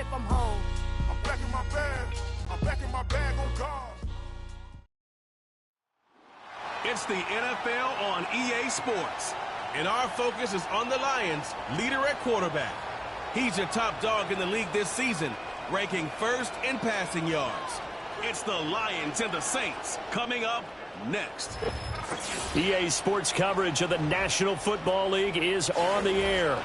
safe, I'm home. I'm back in my bag. I'm back in my bag on guard. It's the NFL on EA Sports, and our focus is on the Lions' leader at quarterback. He's your top dog in the league this season, ranking first in passing yards. It's the Lions and the Saints coming up next. EA Sports coverage of the National Football League is on the air.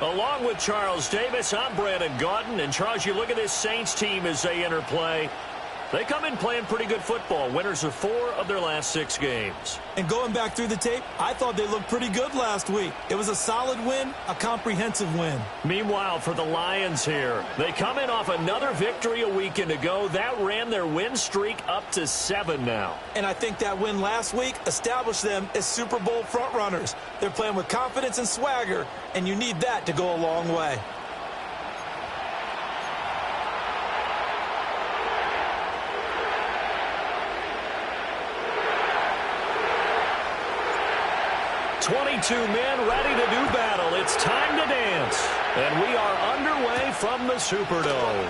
Along with Charles Davis, I'm Brandon Gaudin. And Charles, you look at this Saints team as they enter play. They come in playing pretty good football. Winners of 4 of their last 6 games. And going back through the tape, I thought they looked pretty good last week. It was a solid win, a comprehensive win. Meanwhile, for the Lions here, they come in off another victory a weekend ago. That ran their win streak up to 7 now. And I think that win last week established them as Super Bowl frontrunners. They're playing with confidence and swagger, and you need that to go a long way. "22 men ready to do battle. It's time to dance." And we are underway from the Superdome.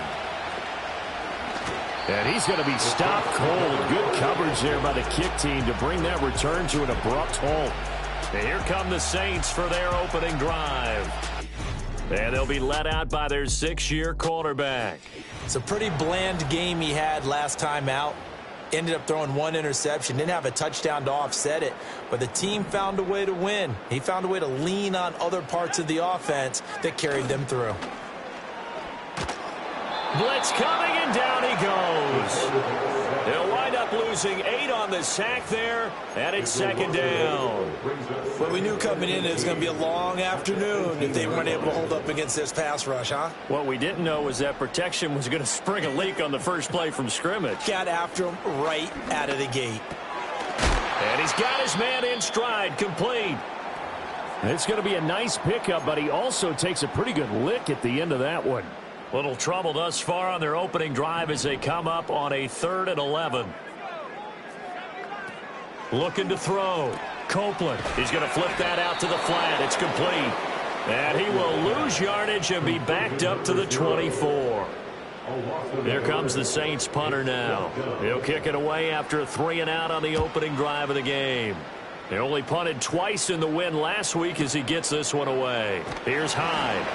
And he's going to be stopped cold. Good coverage there by the kick team to bring that return to an abrupt halt. And here come the Saints for their opening drive. And they'll be let out by their 6-year quarterback. It's a pretty bland game he had last time out. Ended up throwing 1 interception. Didn't have a touchdown to offset it. But the team found a way to win. He found a way to lean on other parts of the offense that carried them through. Blitz coming, and down he goes. They'll wind up losing 8 on the sack there, and it's 2nd down. Well, we knew coming in it was going to be a long afternoon if they weren't able to hold up against this pass rush, huh? What we didn't know was that protection was going to spring a leak on the first play from scrimmage. Got after him right out of the gate. And he's got his man in stride, complete. It's going to be a nice pickup, but he also takes a pretty good lick at the end of that one. Little trouble thus far on their opening drive as they come up on a 3rd and 11. Looking to throw. Copeland. He's going to flip that out to the flat. It's complete. And he will lose yardage and be backed up to the 24. Here comes the Saints punter now. He'll kick it away after a 3-and-out on the opening drive of the game. They only punted twice in the win last week as he gets this one away. Here's Hyde.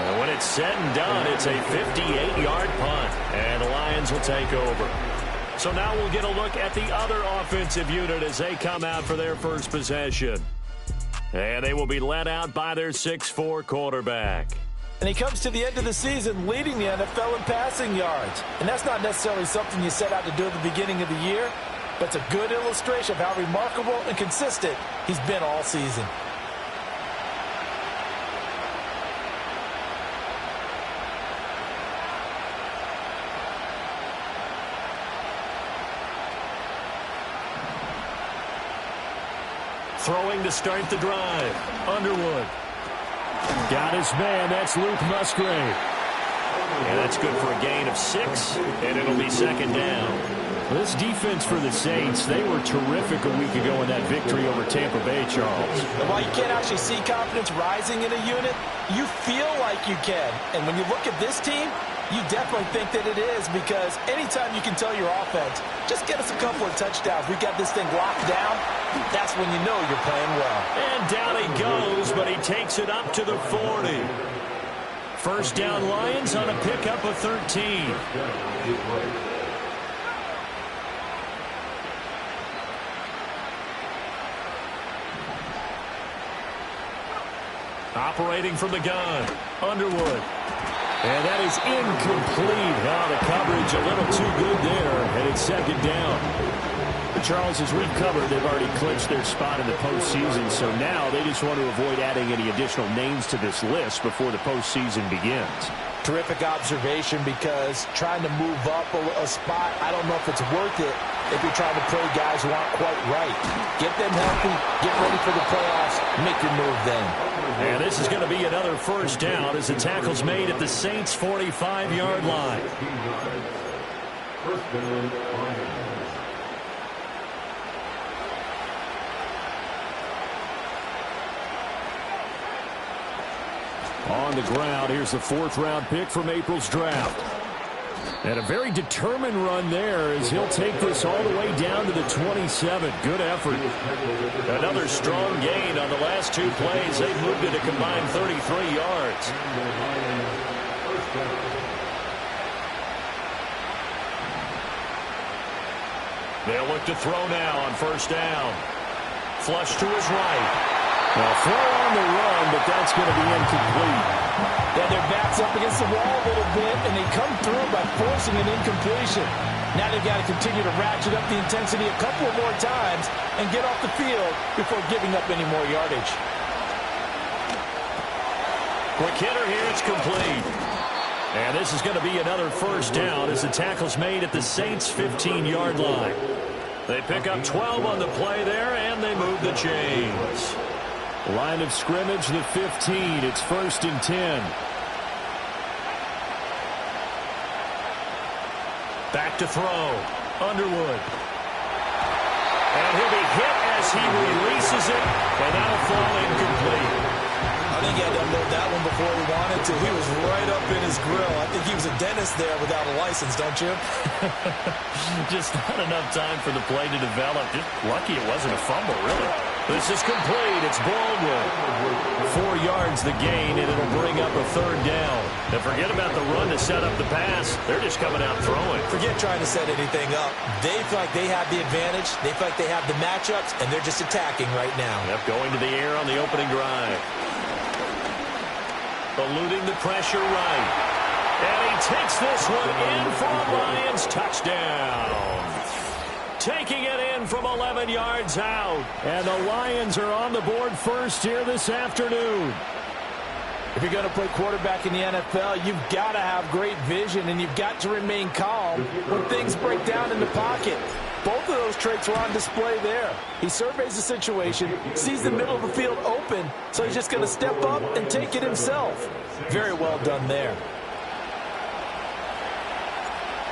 And when it's said and done, it's a 58-yard punt. And the Lions will take over. So now we'll get a look at the other offensive unit as they come out for their first possession. And they will be led out by their 6'4" quarterback. And he comes to the end of the season leading the NFL in passing yards. And that's not necessarily something you set out to do at the beginning of the year, but it's a good illustration of how remarkable and consistent he's been all season. Throwing to start the drive. Underwood. Got his man. That's Luke Musgrave. And that's good for a gain of 6, and it'll be 2nd down. This defense for the Saints, they were terrific a week ago in that victory over Tampa Bay, Charles. And while you can't actually see confidence rising in a unit, you feel like you can. And when you look at this team, you definitely think that it is, because anytime you can tell your offense, just get us a couple of touchdowns, we got this thing locked down, that's when you know you're playing well. And down he goes, but he takes it up to the 40. First down Lions on a pickup of 13. Operating from the gun, Underwood. And that is incomplete. Now the coverage a little too good there, and it's 2nd down. Charles, as we've covered, they've already clinched their spot in the postseason, so now they just want to avoid adding any additional names to this list before the postseason begins. Terrific observation, because trying to move up a spot, I don't know if it's worth it if you're trying to play guys who aren't quite right. Get them healthy, get ready for the playoffs, make your move then. And this is going to be another first down as the tackle's made at the Saints' 45-yard line. On the ground, here's the 4th-round pick from April's draft. And a very determined run there as he'll take this all the way down to the 27. Good effort. Another strong gain on the last 2 plays. They've moved it a combined 33 yards. They'll look to throw now on 1st down. Flush to his right. Well, throw on the run, but that's going to be incomplete. Yeah, their back's up against the wall a little bit, and they come through by forcing an incompletion. Now they've got to continue to ratchet up the intensity a couple of more times and get off the field before giving up any more yardage. Quick hitter here, it's complete. And this is going to be another 1st down as the tackle's made at the Saints' 15-yard line. They pick up 12 on the play there, and they move the chains. Line of scrimmage, the 15. It's 1st and 10. Back to throw. Underwood. And he'll be hit as he releases it, and that'll fall incomplete. I think he had to unload that one before he wanted to. He was right up in his grill. I think he was a dentist there without a license, don't you? Just not enough time for the play to develop. Just lucky it wasn't a fumble, really. This is complete. It's Baldwin. 4 yards the gain, and it'll bring up a 3rd down. And forget about the run to set up the pass. They're just coming out throwing. Forget trying to set anything up. They feel like they have the advantage. They feel like they have the matchups, and they're just attacking right now. Yep, going to the air on the opening drive. Eluding the pressure right. And he takes this one in for a Lions touchdown. Taking it in from 11 yards out. And the Lions are on the board first here this afternoon. If you're going to play quarterback in the NFL, you've got to have great vision, and you've got to remain calm when things break down in the pocket. Both of those traits were on display there. He surveys the situation, sees the middle of the field open, so he's just going to step up and take it himself. Very well done there.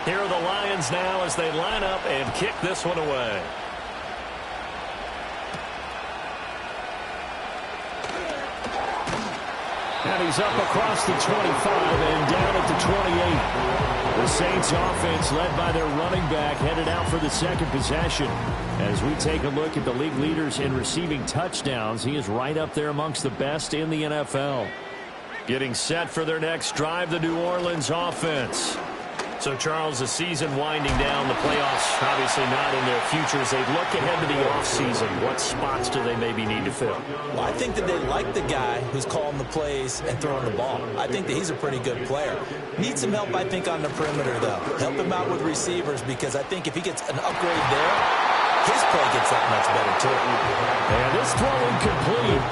Here are the Lions now as they line up and kick this one away. And he's up across the 25 and down at the 28. The Saints offense led by their running back headed out for the 2nd possession. As we take a look at the league leaders in receiving touchdowns, he is right up there amongst the best in the NFL. Getting set for their next drive, the New Orleans offense. So, Charles, the season winding down, the playoffs obviously not in their futures. They look ahead to the offseason. What spots do they maybe need to fill? Well, I think that they like the guy who's calling the plays and throwing the ball. I think that he's a pretty good player. Needs some help, I think, on the perimeter, though. Help him out with receivers, because I think if he gets an upgrade there, his play gets that much better, too. And this throw incomplete.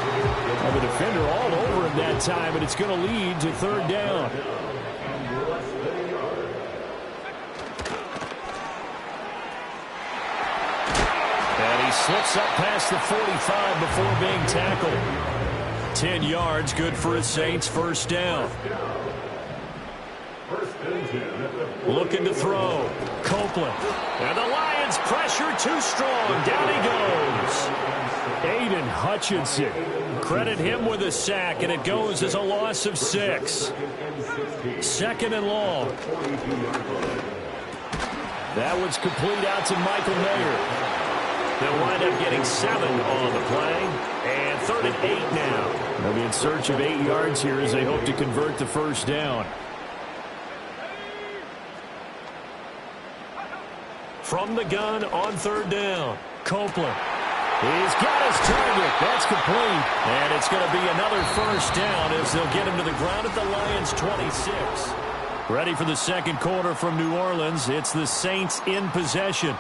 And the defender all over him that time, and it's going to lead to 3rd down. He slips up past the 45 before being tackled. 10 yards, good for his Saints, 1st down. Looking to throw. Copeland. And the Lions pressure too strong. Down he goes. Aiden Hutchinson. Credit him with a sack, and it goes as a loss of 6. 2nd and long. That one's complete out to Michael Mayer. They'll wind up getting 7 on the play. And 3rd and 8 now. They'll be in search of 8 yards here as they hope to convert the 1st down. From the gun on 3rd down. Copeland. He's got his target. That's complete. And it's going to be another 1st down as they'll get him to the ground at the Lions' 26. Ready for the 2nd quarter from New Orleans. It's the Saints in possession,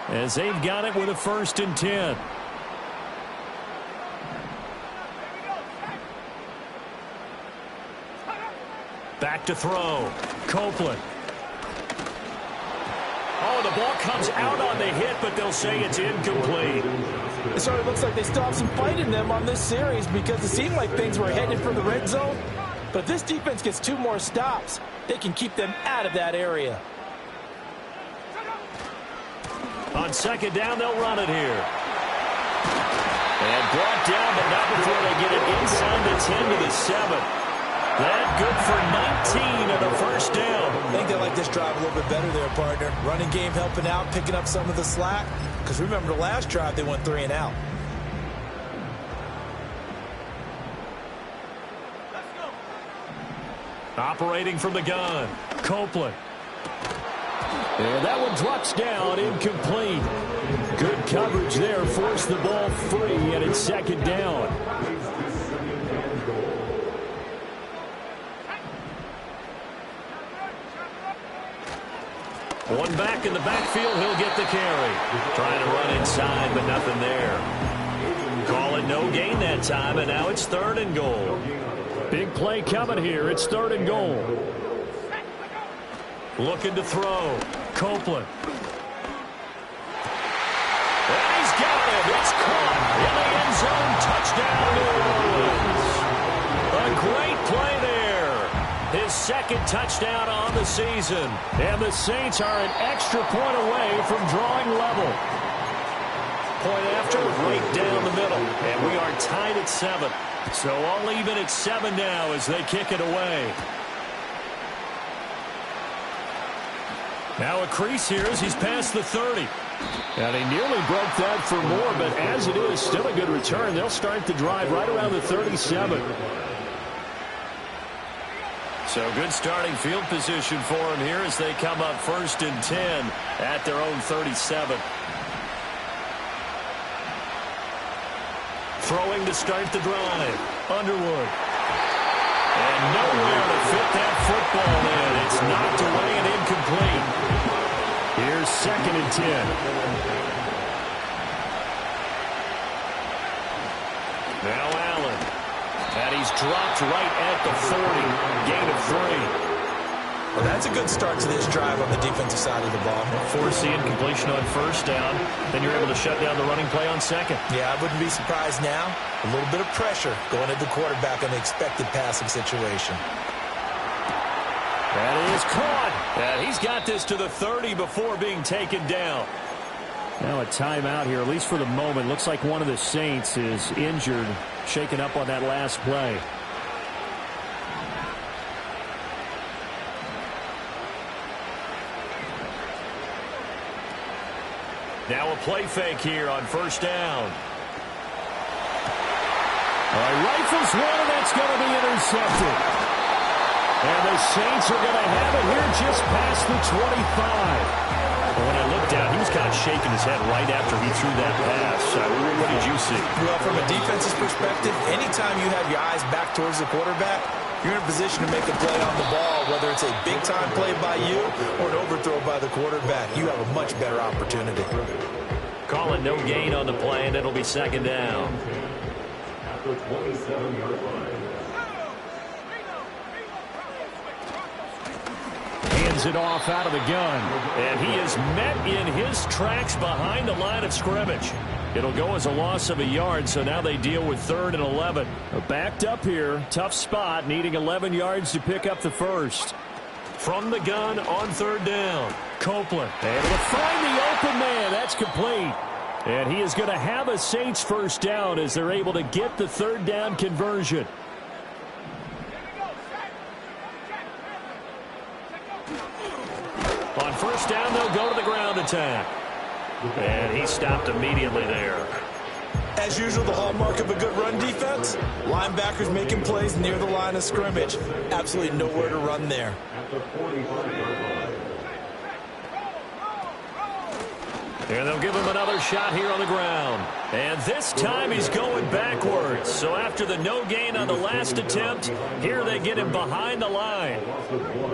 as they've got it with a 1st and 10. Back to throw. Copeland. Oh, the ball comes out on the hit, but they'll say it's incomplete. It sort of looks like they still have some fight in them on this series, because it seemed like things were headed for the red zone. But if this defense gets 2 more stops, they can keep them out of that area. On 2nd down, they'll run it here. And brought down, but not before they get it inside the 10 to the 7. That good for 19 and a first down. I think they like this drive a little bit better there, partner. Running game helping out, picking up some of the slack. Because remember the last drive, they went 3 and out. Operating from the gun, Copeland. And that one drops down, incomplete. Good coverage there, forced the ball free, and it's second down. One back in the backfield, he'll get the carry. Trying to run inside, but nothing there. Call it no gain that time, and now it's 3rd and goal. Big play coming here. It's 3rd and goal. Looking to throw. Copeland. And he's got it. It's caught in the end zone. Touchdown, New Orleans. A great play there. His 2nd touchdown on the season. And the Saints are an extra point away from drawing level. Point after, right down the middle. And we are tied at 7. So all even at 7 now as they kick it away. Now a crease here as he's past the 30. And he nearly broke that for more, but as it is, still a good return. They'll start the drive right around the 37. So good starting field position for him here as they come up 1st and 10 at their own 37. Throwing to start the drive. Underwood. And nowhere to fit that football in. It's knocked away and incomplete. Here's 2nd and 10. Now Allen. And he's dropped right at the 40. Gain of 3. Well, that's a good start to this drive on the defensive side of the ball. Forcing completion on 1st down. Then you're able to shut down the running play on 2nd. Yeah, I wouldn't be surprised now. A little bit of pressure going at the quarterback on the expected passing situation. That is caught. And he's got this to the 30 before being taken down. Now a timeout here, at least for the moment. Looks like one of the Saints is injured, shaken up on that last play. Now a play fake here on 1st down. Rifles one, and that's going to be intercepted. And the Saints are going to have it here just past the 25. When I looked down, he was kind of shaking his head right after he threw that pass. What did you see? Well, from a defense's perspective, anytime you have your eyes back towards the quarterback, you're in a position to make a play on the ball, whether it's a big-time play by you or an overthrow by the quarterback. You have a much better opportunity. Call it no gain on the play, and it'll be 2nd down. After 27-yard line. Hands it off out of the gun. And he is met in his tracks behind the line of scrimmage. It'll go as a loss of a yard, so now they deal with 3rd and 11. Backed up here, tough spot, needing 11 yards to pick up the 1st. From the gun on 3rd down, Copeland able to find the open man. That's complete. And he is going to have a Saints 1st down as they're able to get the 3rd down conversion. On 1st down, they'll go to the ground attack. And he stopped immediately there. As usual, the hallmark of a good run defense, linebackers making plays near the line of scrimmage. Absolutely nowhere to run there. And they'll give him another shot here on the ground. And this time he's going backwards. So after the no gain on the last attempt, here they get him behind the line.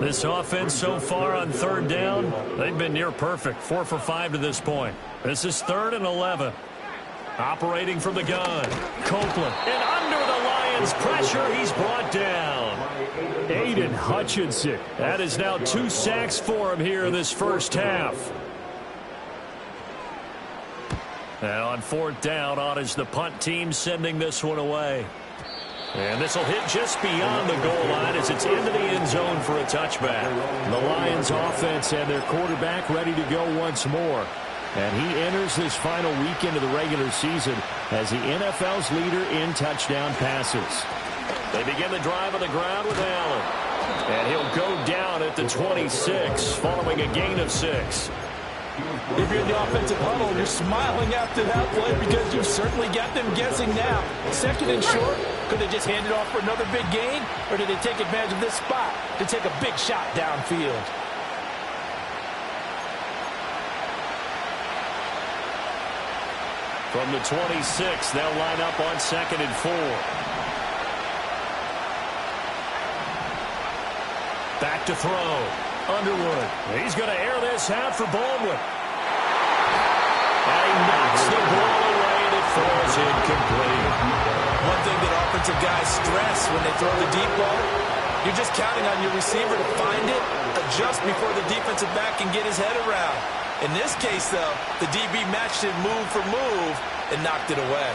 This offense so far on 3rd down, they've been near perfect. 4 for 5 to this point. This is 3rd and 11. Operating from the gun, Copeland. And under the Lions' pressure, he's brought down. Aiden Hutchinson. That is now 2 sacks for him here in this 1st half. And on 4th down, on is the punt team sending this one away. And this will hit just beyond the goal line as it's into the end zone for a touchback. The Lions offense and their quarterback ready to go once more. And he enters this final weekend of the regular season as the NFL's leader in touchdown passes. They begin the drive on the ground with Allen. And he'll go down at the 26 following a gain of 6. If you're in the offensive huddle, you're smiling after that play because you've certainly got them guessing now. 2nd and short, could they just hand it off for another big gain? Or did they take advantage of this spot to take a big shot downfield? From the 26, they'll line up on 2nd and 4. Back to throw. Underwood. He's going to air this out for Baldwin. And he knocks the ball away, and it falls incomplete. One thing that offensive guys stress when they throw the deep ball, you're just counting on your receiver to find it, adjust before the defensive back can get his head around. In this case, though, the DB matched it move for move and knocked it away.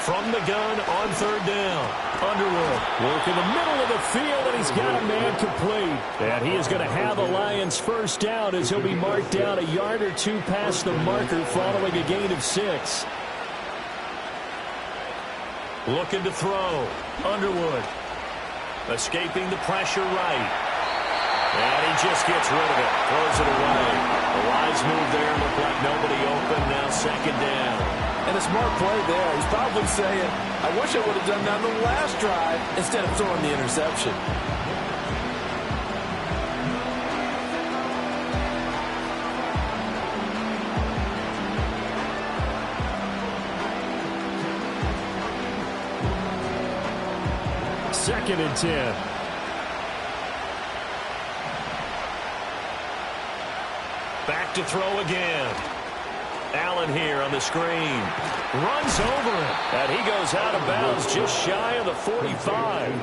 From the gun on 3rd down. Underwood working the middle of the field, and he's got a man complete. And he is going to have the Lions first down as he'll be marked down a yard or 2 past the marker following a gain of 6. Looking to throw. Underwood escaping the pressure right. And he just gets rid of it. Throws it away. The wise move there. Looked like nobody open. Now 2nd down. And a smart play there. He's probably saying, I wish I would have done that on the last drive instead of throwing the interception. Second and 10. Back to throw again. Allen here on the screen. Runs over it. And he goes out of bounds just shy of the 45.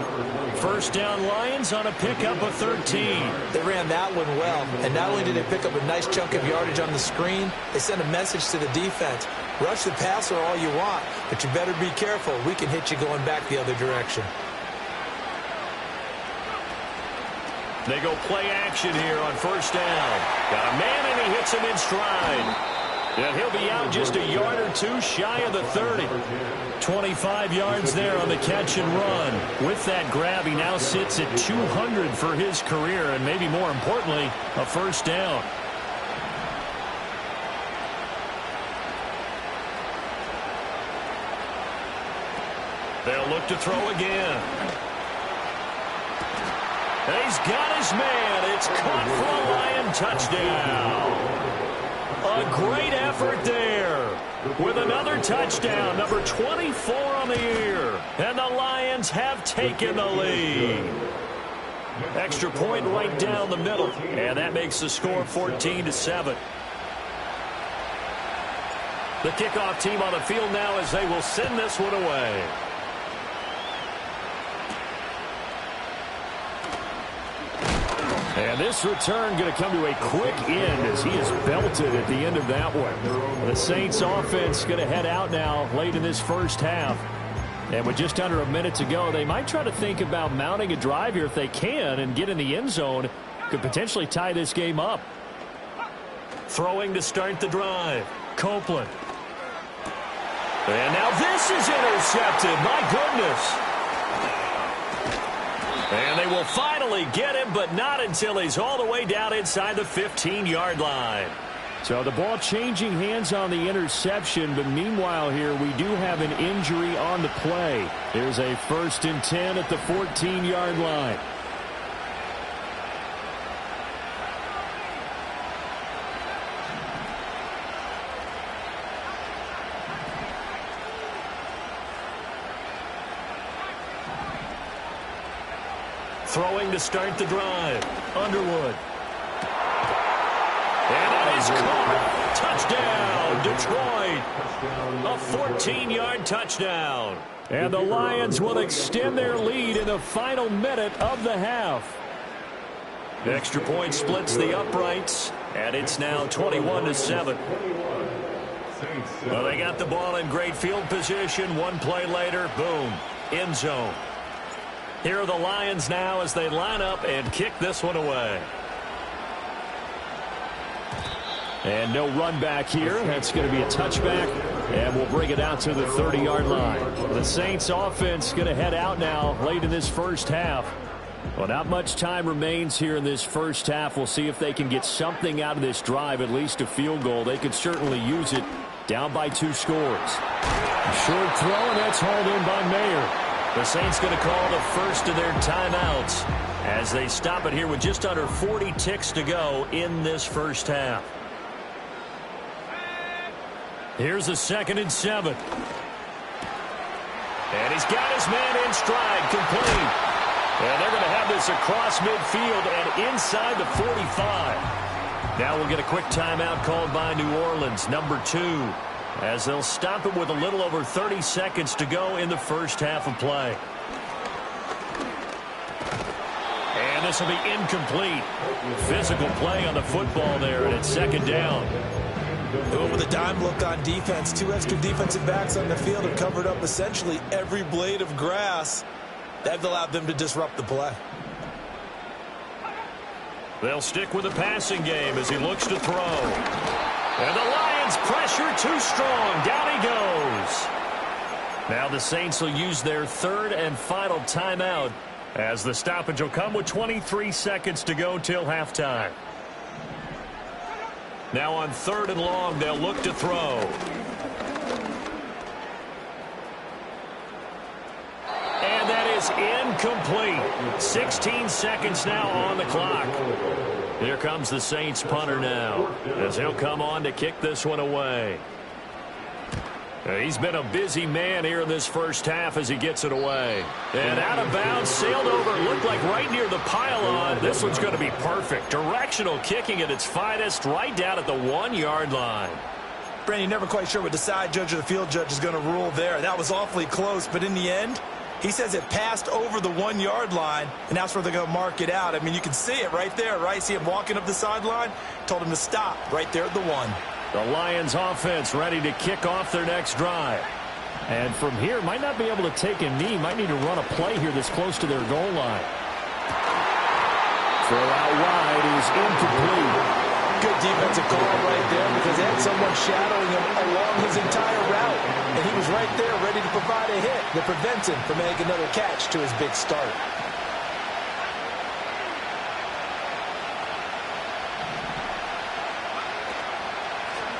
First down Lions on a pickup of 13. They ran that one well. And not only did they pick up a nice chunk of yardage on the screen, they sent a message to the defense. Rush the passer all you want, but you better be careful. We can hit you going back the other direction. They go play action here on 1st down. Got a man, and he hits him in stride. And he'll be out just a yard or 2 shy of the 30. 25 yards there on the catch and run. With that grab, he now sits at 200 for his career, and maybe more importantly, a first down. They'll look to throw again. And he's got his man. It's caught for a Lion touchdown. A great effort there with another touchdown, number 24 on the year. And the Lions have taken the lead. Extra point right down the middle, and that makes the score 14-7. The kickoff team on the field now as they will send this one away. And this return going to come to a quick end as he is belted at the end of that one. The Saints offense going to head out now late in this first half. And with just under a minute to go, they might try to think about mounting a drive here if they can and get in the end zone. Could potentially tie this game up. Throwing to start the drive. Copeland. And now this is intercepted. My goodness. And they will finally get him, but not until he's all the way down inside the 15-yard line. So the ball changing hands on the interception, but meanwhile here we do have an injury on the play. There's a 1st and 10 at the 14-yard line. Throwing to start the drive. Underwood. And it is caught. Touchdown, Detroit. A 14-yard touchdown. And the Lions will extend their lead in the final minute of the half. Extra point splits the uprights, and it's now 21-7. Well, they got the ball in great field position. One play later, boom, end zone. Here are the Lions now as they line up and kick this one away. And no run back here. That's going to be a touchback, and we'll bring it out to the 30-yard line. The Saints offense going to head out now late in this first half. Well, not much time remains here in this first half. We'll see if they can get something out of this drive, at least a field goal. They could certainly use it, down by 2 scores. A short throw, and that's hauled in by Mayer. The Saints going to call the first of their timeouts as they stop it here with just under 40 ticks to go in this first half. Here's a 2nd and 7. And he's got his man in stride, complete. And they're going to have this across midfield and inside the 45. Now we'll get a quick timeout called by New Orleans, number 2, as they'll stop it with a little over 30 seconds to go in the first half of play. And this will be incomplete. Physical play on the football there, and it's 2nd down. With a dime look on defense, 2 extra defensive backs on the field have covered up essentially every blade of grass. That allowed them to disrupt the play. They'll stick with the passing game as he looks to throw. And the Lions pressure too strong. Down he goes. Now the Saints will use their 3rd and final timeout as the stoppage will come with 23 seconds to go till halftime. Now on 3rd and long, they'll look to throw. And that is incomplete. 16 seconds now on the clock. Here comes the Saints punter now, as he'll come on to kick this one away. He's been a busy man here in this first half as he gets it away. And out of bounds, sailed over, looked like right near the pylon. This one's going to be perfect. Directional kicking at its finest, right down at the 1-yard line. Brandon, you're never quite sure what the side judge or the field judge is going to rule there. That was awfully close, but in the end, he says it passed over the 1-yard line, and that's where they're going to mark it out. I mean, you can see it right there, right? See him walking up the sideline? Told him to stop right there at the 1. The Lions offense ready to kick off their next drive. And from here, might not be able to take a knee. Might need to run a play here that's close to their goal line. Throw out wide is incomplete. Good defensive call right there because they had someone shadowing him along his entire route. And he was right there ready to provide a hit that prevents him from making another catch to his big start.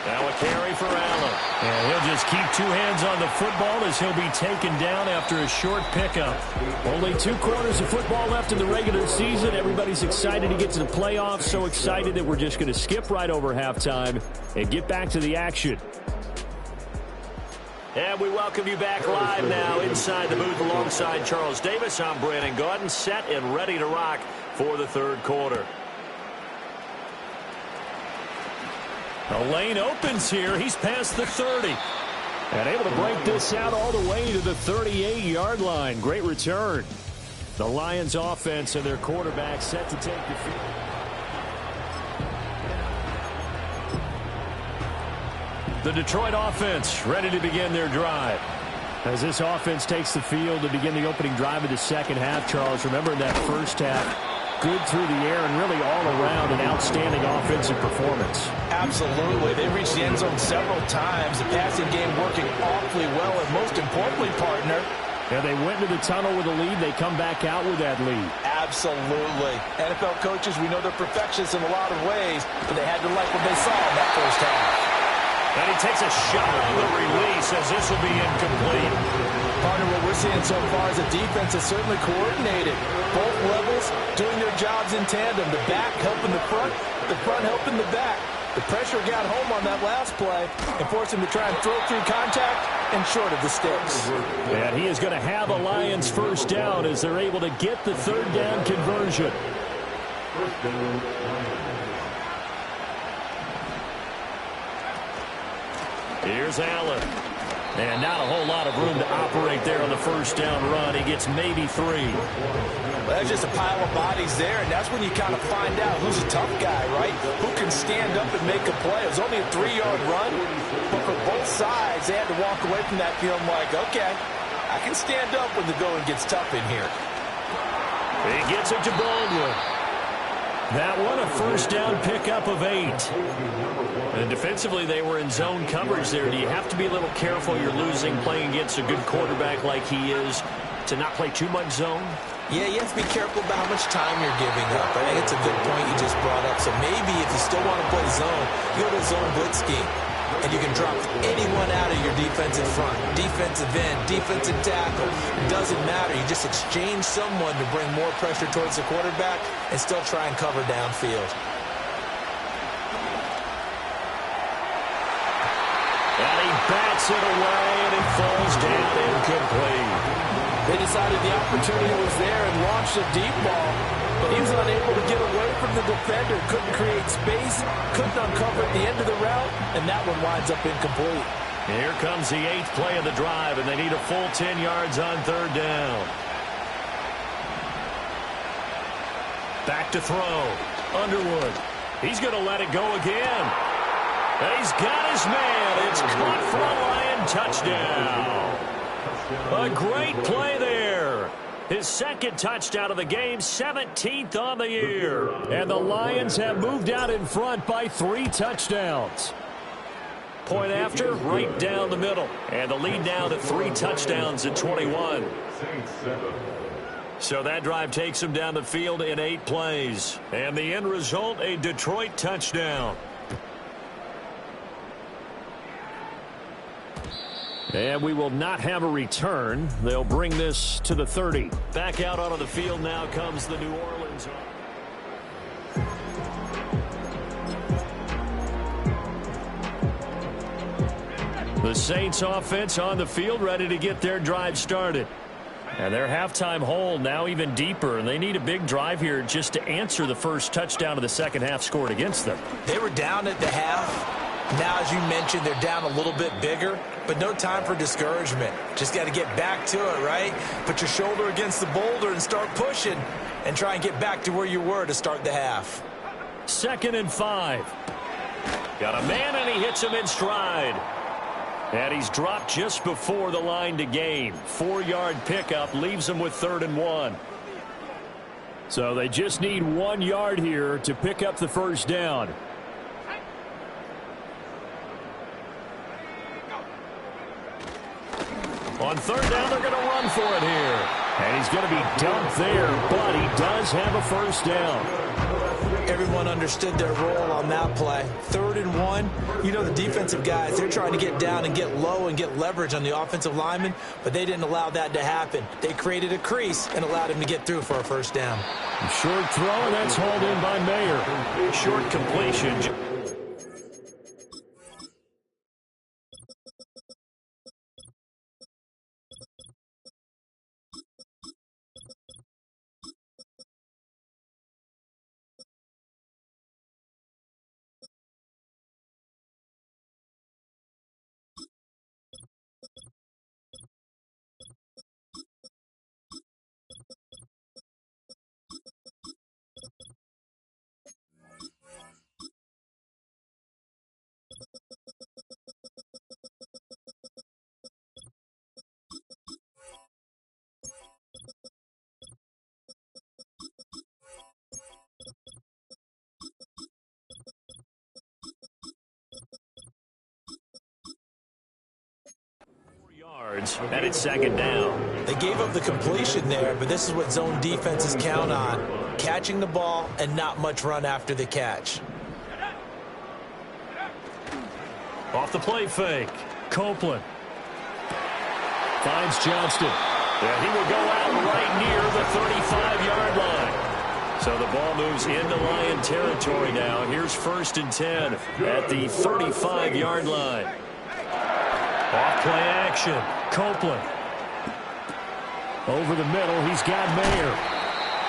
Now a carry for Allen. And he'll just keep 2 hands on the football as he'll be taken down after a short pickup. Only 2 quarters of football left in the regular season. Everybody's excited to get to the playoffs. So excited that we're just going to skip right over halftime and get back to the action. And we welcome you back live now inside the booth alongside Charles Davis. I'm Brandon Gaudin, set and ready to rock for the 3rd quarter. The lane opens here. He's past the 30. And able to break this out all the way to the 38-yard line. Great return. The Lions offense and their quarterback set to take the field. The Detroit offense ready to begin their drive. As this offense takes the field to begin the opening drive of the second half, Charles, remember in that first half, good through the air and really all around an outstanding offensive performance. Absolutely. They reached the end zone several times. The passing game working awfully well, and most importantly, partner, yeah, they went into the tunnel with a lead. They come back out with that lead. Absolutely. NFL coaches, we know they're perfectionists in a lot of ways, but they had to like what they saw in that first half. And he takes a shot on the release as this will be incomplete. Partner, what we're seeing so far is the defense is certainly coordinated. Both levels doing their jobs in tandem. The back helping the front helping the back. The pressure got home on that last play and forced him to try and throw through contact and short of the sticks. And he is going to have a Lions first down as they're able to get the 3rd down conversion. Here's Allen. And not a whole lot of room to operate there on the first down run. He gets maybe 3. Well, that's just a pile of bodies there, and that's when you kind of find out who's a tough guy, right? Who can stand up and make a play. It was only a 3-yard run, but for both sides, they had to walk away from that feeling like, okay, I can stand up when the going gets tough in here. He gets it to Baldwin. That one a first down pickup of 8. And defensively, they were in zone coverage there. Do you have to be a little careful you're losing playing against a good quarterback like he is to not play too much zone? Yeah, you have to be careful about how much time you're giving up. I think it's a good point you just brought up. So maybe if you still want to play zone, you go to a zone blitz scheme. And you can drop anyone out of your defensive front, defensive end, defensive tackle. It doesn't matter. You just exchange someone to bring more pressure towards the quarterback and still try and cover downfield. And he bats it away, and it falls down incomplete. They decided the opportunity was there and launched a deep ball, but he was unable to get away from the defender, couldn't create space, couldn't uncover at the end of the route, and that one winds up incomplete. Here comes the 8th play of the drive, and they need a full 10 yards on 3rd down. Back to throw. Underwood. He's going to let it go again. And he's got his man. It's caught for a Lion touchdown. A great play there. His 2nd touchdown of the game, 17th on the year. And the Lions have moved out in front by 3 touchdowns. Point after, right down the middle. And the lead now to 3 touchdowns at 21. So that drive takes him down the field in 8 plays. And the end result, a Detroit touchdown. And we will not have a return. They'll bring this to the 30. Back out onto the field now comes the New Orleans. The Saints offense on the field ready to get their drive started. And their halftime hole now even deeper, and they need a big drive here just to answer the first touchdown of the second half scored against them. They were down at the half. Now, as you mentioned, they're down a little bit bigger, but no time for discouragement. Just got to get back to it, right? Put your shoulder against the boulder and start pushing and try and get back to where you were to start the half. 2nd and 5. Got a man, and he hits him in stride. And he's dropped just before the line to gain. 4-yard pickup leaves him with 3rd and 1. So they just need 1 yard here to pick up the first down. On 3rd down, they're going to run for it here. And he's going to be dumped there, but he does have a first down. Everyone understood their role on that play. 3rd and 1. You know the defensive guys, they're trying to get down and get low and get leverage on the offensive lineman, but they didn't allow that to happen. They created a crease and allowed him to get through for a first down. Short throw, and that's hauled in by Mayer. Short completion. And it's 2nd down. They gave up the completion there, but this is what zone defenses count on. Catching the ball and not much run after the catch. Off the play fake. Copeland. Finds Johnston. Yeah, he will go out right near the 35-yard line. So the ball moves into Lion territory now. Here's 1st and 10 at the 35-yard line. Off play action. Copeland. Over the middle, he's got Mayer.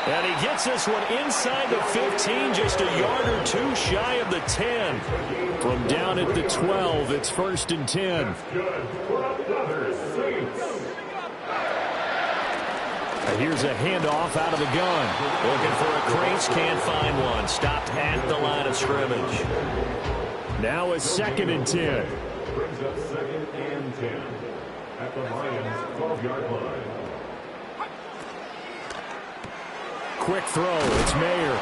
And he gets this one inside the 15, just a yard or 2 shy of the 10. From down at the 12, it's 1st and 10. And here's a handoff out of the gun. Looking for a crease, can't find one. Stopped at the line of scrimmage. Now a 2nd and 10. Brings up 2nd and 10 at the Lions' 12-yard line. Quick throw. It's Mayer.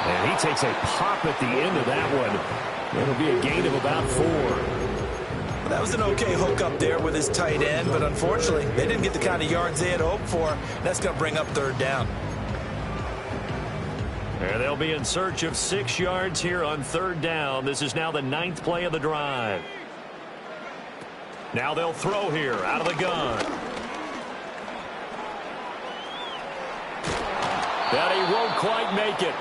And he takes a pop at the end of that one. It'll be a gain of about 4. Well, that was an okay hook up there with his tight end, but unfortunately, they didn't get the kind of yards they had hoped for. That's going to bring up 3rd down. And they'll be in search of 6 yards here on 3rd down. This is now the 9th play of the drive. Now they'll throw here out of the gun. But he won't quite make it.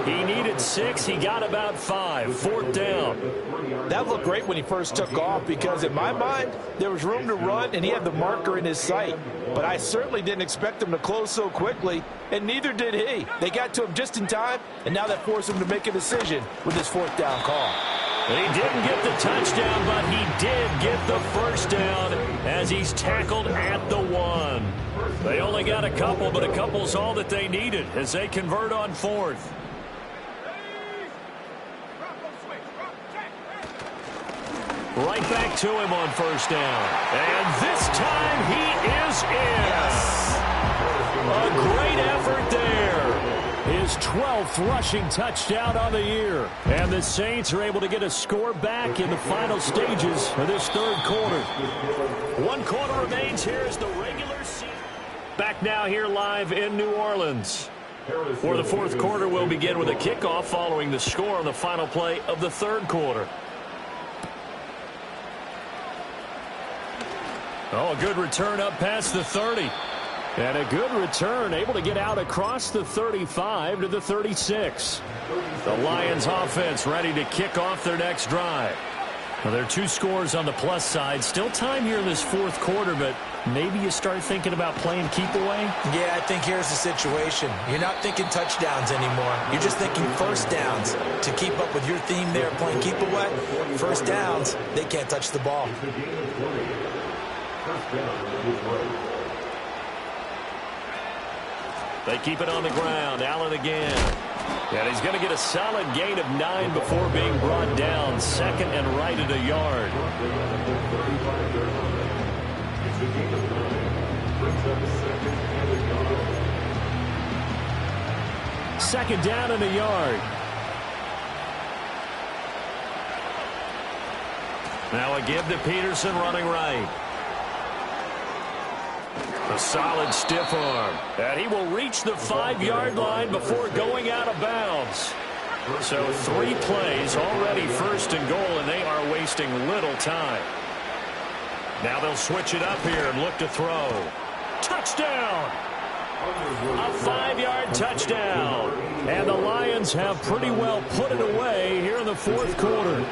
He needed 6. He got about 5. 4th down. That looked great when he first took off because, in my mind, there was room to run, and he had the marker in his sight. But I certainly didn't expect him to close so quickly, and neither did he. They got to him just in time, and now that forced him to make a decision with his 4th down call. He didn't get the touchdown, but he did get the 1st down as he's tackled at the 1. They only got a couple, but a couple's all that they needed as they convert on 4th. Right back to him on 1st down. And this time he is in. Yes. A great effort there. His 12th rushing touchdown on the year. And the Saints are able to get a score back in the final stages of this 3rd quarter. 1 quarter remains here as the regular season. Back now here live in New Orleans. For the 4th quarter, we'll begin with a kickoff following the score on the final play of the 3rd quarter. Oh, a good return up past the 30. And a good return, able to get out across the 35 to the 36. The Lions offense ready to kick off their next drive. Well, there are 2 scores on the plus side. Still time here in this 4th quarter, but maybe you start thinking about playing keep away? Yeah, I think here's the situation. You're not thinking touchdowns anymore. You're just thinking 1st downs. To keep up with your theme there, playing keep away, 1st downs, they can't touch the ball. They keep it on the ground. Allen again. And he's going to get a solid gain of 9 before being brought down. 2nd and right at a yard. Second down and a yard. Now a give to Peterson running right. A solid stiff arm. And he will reach the 5-yard line before going out of bounds. So 3 plays already 1st and goal, and they are wasting little time. Now they'll switch it up here and look to throw. Touchdown! A 5-yard touchdown. And the Lions have pretty well put it away here in the 4th quarter.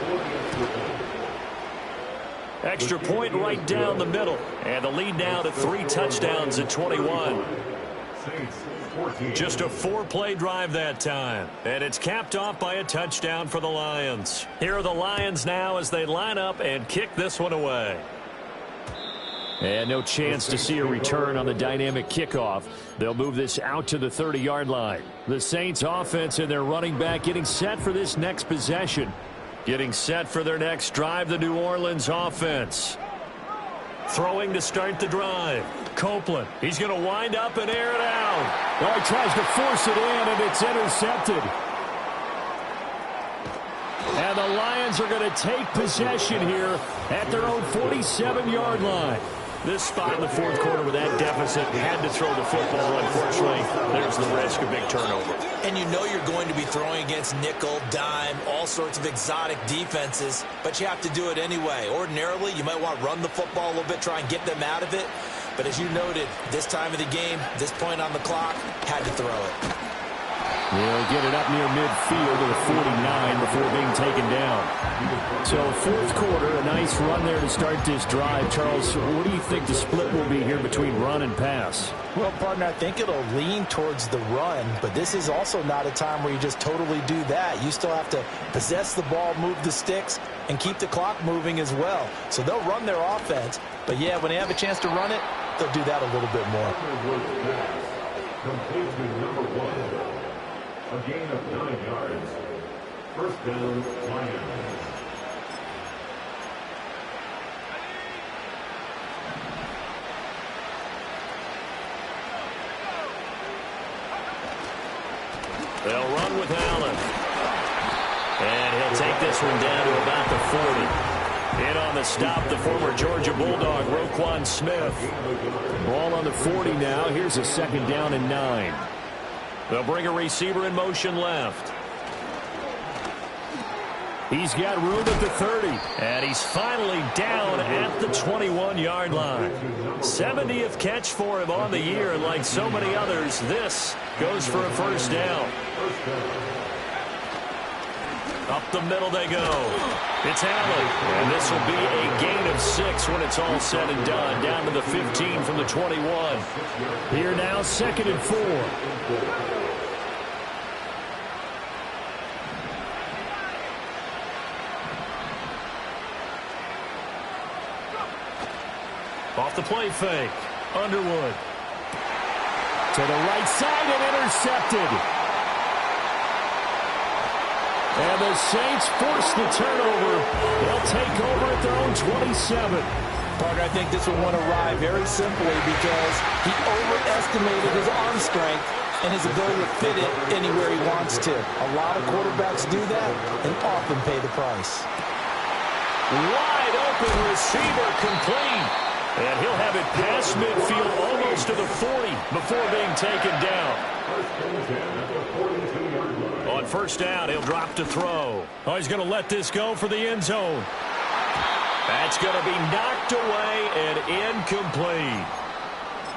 Extra point right down the middle. And the lead now to 3 touchdowns at 21. Just a 4-play drive that time. And it's capped off by a touchdown for the Lions. Here are the Lions now as they line up and kick this one away. And no chance to see a return on the dynamic kickoff. They'll move this out to the 30-yard line. The Saints offense and their running back getting set for this next possession. Getting set for their next drive, the New Orleans offense. Throwing to start the drive. Copeland. He's going to wind up and air it out. Oh, he tries to force it in, and it's intercepted. And the Lions are going to take possession here at their own 47-yard line. This spot in the 4th quarter with that deficit, had to throw the football. Unfortunately, there's the risk of big turnover. And you know you're going to be throwing against nickel, dime, all sorts of exotic defenses, but you have to do it anyway. Ordinarily, you might want to run the football a little bit, try and get them out of it. But as you noted, this time of the game, this point on the clock, had to throw it. He'll get it up near midfield to the 49 before being taken down. So 4th quarter, a nice run there to start this drive. Charles, what do you think the split will be here between run and pass? Well, partner, I think it'll lean towards the run, but this is also not a time where you just totally do that. You still have to possess the ball, move the sticks, and keep the clock moving as well. So they'll run their offense, but yeah, when they have a chance to run it, they'll do that a little bit more. Complete to number 1. A gain of 9 yards. 1st down, Lions. They'll run with Allen. And he'll take this one down to about the 40. In on the stop, the former Georgia Bulldog, Roquan Smith. Ball on the 40 now. Here's a 2nd down and 9. They'll bring a receiver in motion left. He's got room at the 30. And he's finally down at the 21-yard line. 70th catch for him on the year. And like so many others, this goes for a 1st down. Up the middle they go. It's Allen. And this will be a gain of 6 when it's all said and done. Down to the 15 from the 21. Here now, 2nd and 4. Off the play fake. Underwood. To the right side and intercepted. And the Saints force the turnover. They'll take over at their own 27. Parker, I think this one won't arrive very simply because he overestimated his arm strength and his ability to fit it anywhere he wants to. A lot of quarterbacks do that and often pay the price. Wide open receiver complete. And he'll have it past midfield almost to the 40 before being taken down. On 1st down, he'll drop to throw. Oh, he's going to let this go for the end zone. That's going to be knocked away and incomplete.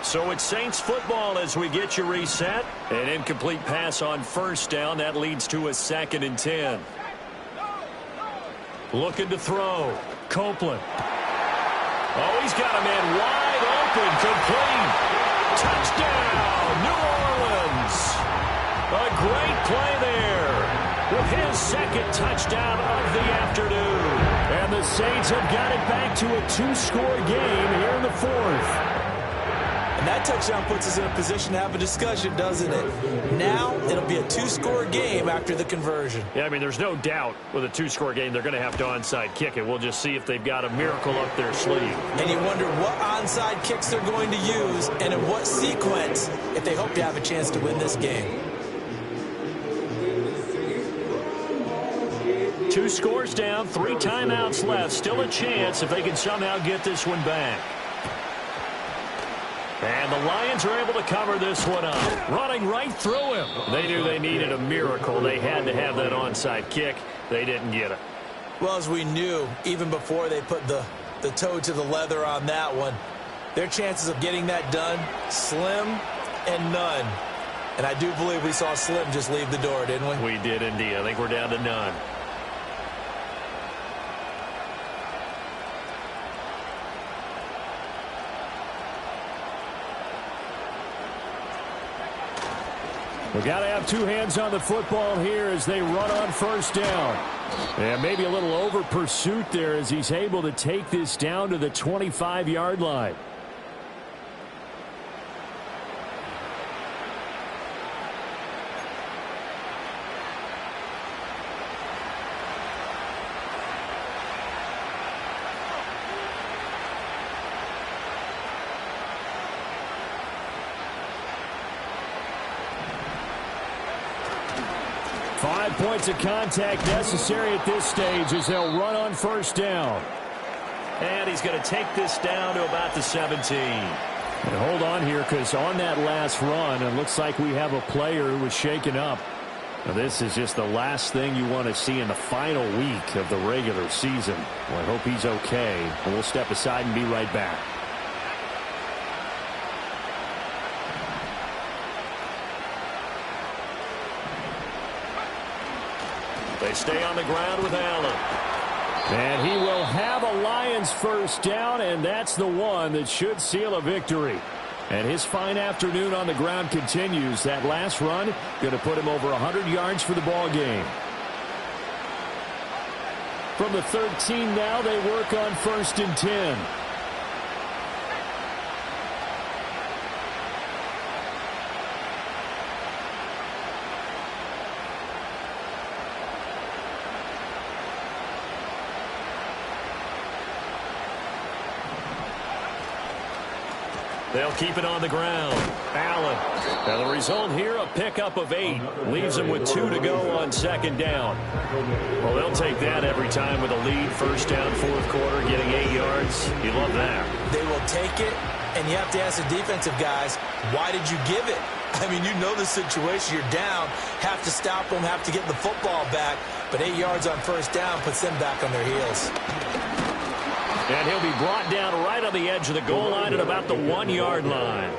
So it's Saints football as we get you reset. An incomplete pass on 1st down. That leads to a 2nd and 10. Looking to throw. Copeland. Oh, he's got a man wide open, complete. Touchdown, New Orleans. A great play there with his 2nd touchdown of the afternoon. And the Saints have got it back to a 2-score game here in the 4th. And that touchdown puts us in a position to have a discussion, doesn't it? Now it'll be a 2-score game after the conversion. Yeah, I mean, there's no doubt with a 2-score game they're going to have to onside kick it. We'll just see if they've got a miracle up their sleeve. And you wonder what onside kicks they're going to use and in what sequence if they hope to have a chance to win this game. 2 scores down, 3 timeouts left. Still a chance if they can somehow get this one back. And the Lions are able to cover this one up. Running right through him. They knew they needed a miracle. They had to have that onside kick. They didn't get it. Well, as we knew, even before they put the toe to the leather on that one, their chances of getting that done, slim and none. And I do believe we saw Slim just leave the door, didn't we? We did indeed. I think we're down to none. We've got to have 2 hands on the football here as they run on 1st down. And maybe a little over pursuit there as he's able to take this down to the 25-yard line. Points of contact necessary at this stage as they'll run on 1st down. And he's going to take this down to about the 17. And hold on here because on that last run, it looks like we have a player who was shaken up. Now, this is just the last thing you want to see in the final week of the regular season. Well, I hope he's okay. And we'll step aside and be right back. They stay on the ground with Allen. And he will have a Lions 1st down, and that's the one that should seal a victory. And his fine afternoon on the ground continues. That last run going to put him over 100 yards for the ball game. From the 13 now, they work on 1st and 10. They'll keep it on the ground. Allen. Now the result here, a pickup of 8. Leaves them with 2 to go on second down. Well, they'll take that every time with a lead. First down, fourth quarter, getting 8 yards. You love that. They will take it, and you have to ask the defensive guys, why did you give it? I mean, you know the situation. You're down, have to stop them, have to get the football back. But 8 yards on first down puts them back on their heels. And he'll be brought down right on the edge of the goal line at about the 1-yard line.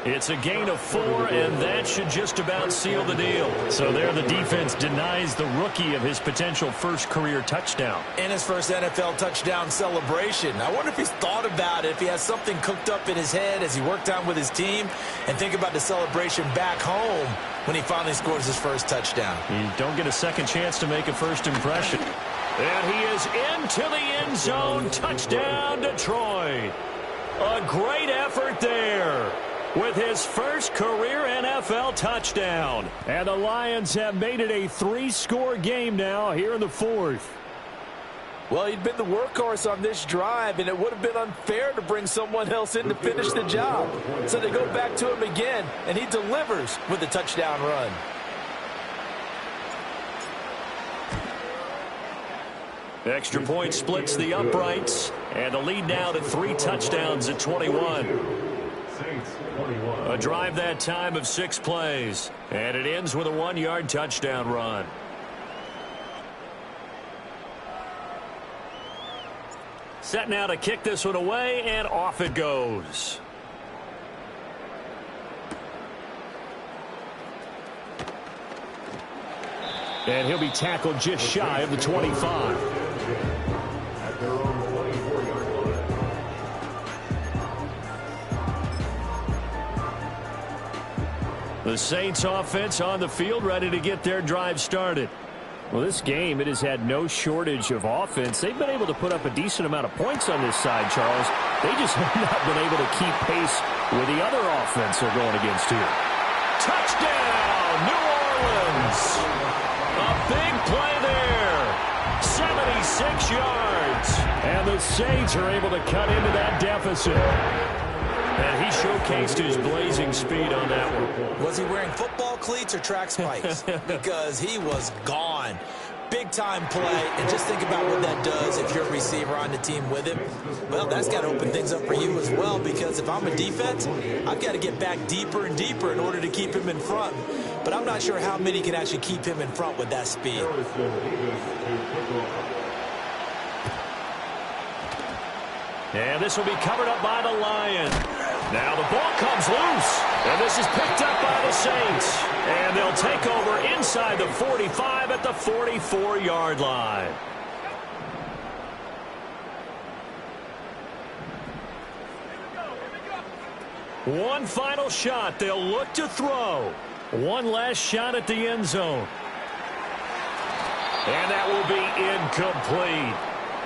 It's a gain of 4, and that should just about seal the deal. So there the defense denies the rookie of his potential first career touchdown. And his first NFL touchdown celebration. I wonder if he's thought about it, if he has something cooked up in his head as he worked on with his team, and think about the celebration back home when he finally scores his first touchdown. You don't get a second chance to make a first impression. And he is into the end zone. Touchdown, Detroit. A great effort there with his first career NFL touchdown. And the Lions have made it a 3-score game now here in the fourth. Well, he'd been the workhorse on this drive, and it would have been unfair to bring someone else in to finish the job. So they go back to him again, and he delivers with a touchdown run. Extra point splits the uprights, and the lead now to 3 touchdowns at 21. A drive that time of 6 plays, and it ends with a 1-yard touchdown run. Set now to kick this one away, and off it goes. And he'll be tackled just shy of the 25. At their own 24-yard line. The Saints offense on the field, ready to get their drive started. Well, this game, it has had no shortage of offense. They've been able to put up a decent amount of points on this side, Charles. They just have not been able to keep pace with the other offense they're going against here. Touchdown, New Orleans! A big play there. 76 yards. And the Saints are able to cut into that deficit. And he showcased his blazing speed on that one. Was he wearing football cleats or track spikes? Because he was gone. Big-time play, and just think about what that does if you're a receiver on the team with him. Well, that's got to open things up for you as well, because if I'm a defense, I've got to get back deeper and deeper in order to keep him in front. But I'm not sure how many can actually keep him in front with that speed. And this will be covered up by the Lions. Now the ball comes loose, and this is picked up by the Saints. And they'll take over inside the 45 at the 44-yard line. One final shot. They'll look to throw. One last shot at the end zone. And that will be incomplete.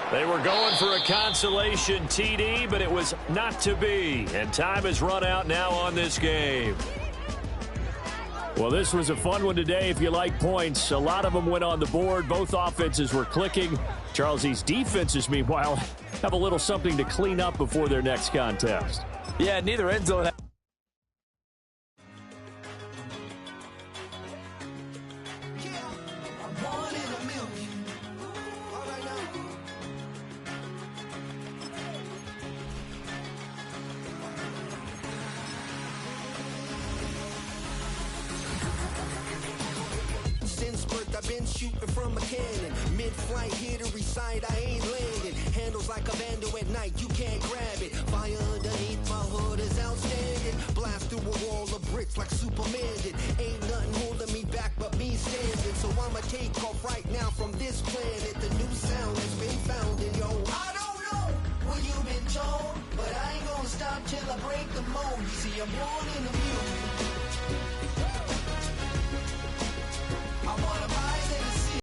They were going for a consolation TD, but it was not to be. And time has run out now on this game. Well, this was a fun one today if you like points. A lot of them went on the board. Both offenses were clicking. Charles, these defenses, meanwhile, have a little something to clean up before their next contest. Yeah, neither end zone. I've been shooting from a cannon. Mid-flight, here to recite, I ain't landing. Handles like a vandal at night, you can't grab it. Fire underneath my hood is outstanding. Blast through a wall of bricks like Superman did. Ain't nothing holding me back but me standing. So I'ma take off right now from this planet. The new sound has been founded, yo. I don't know what you've been told, but I ain't gonna stop till I break the mold. You see, I'm born in the music.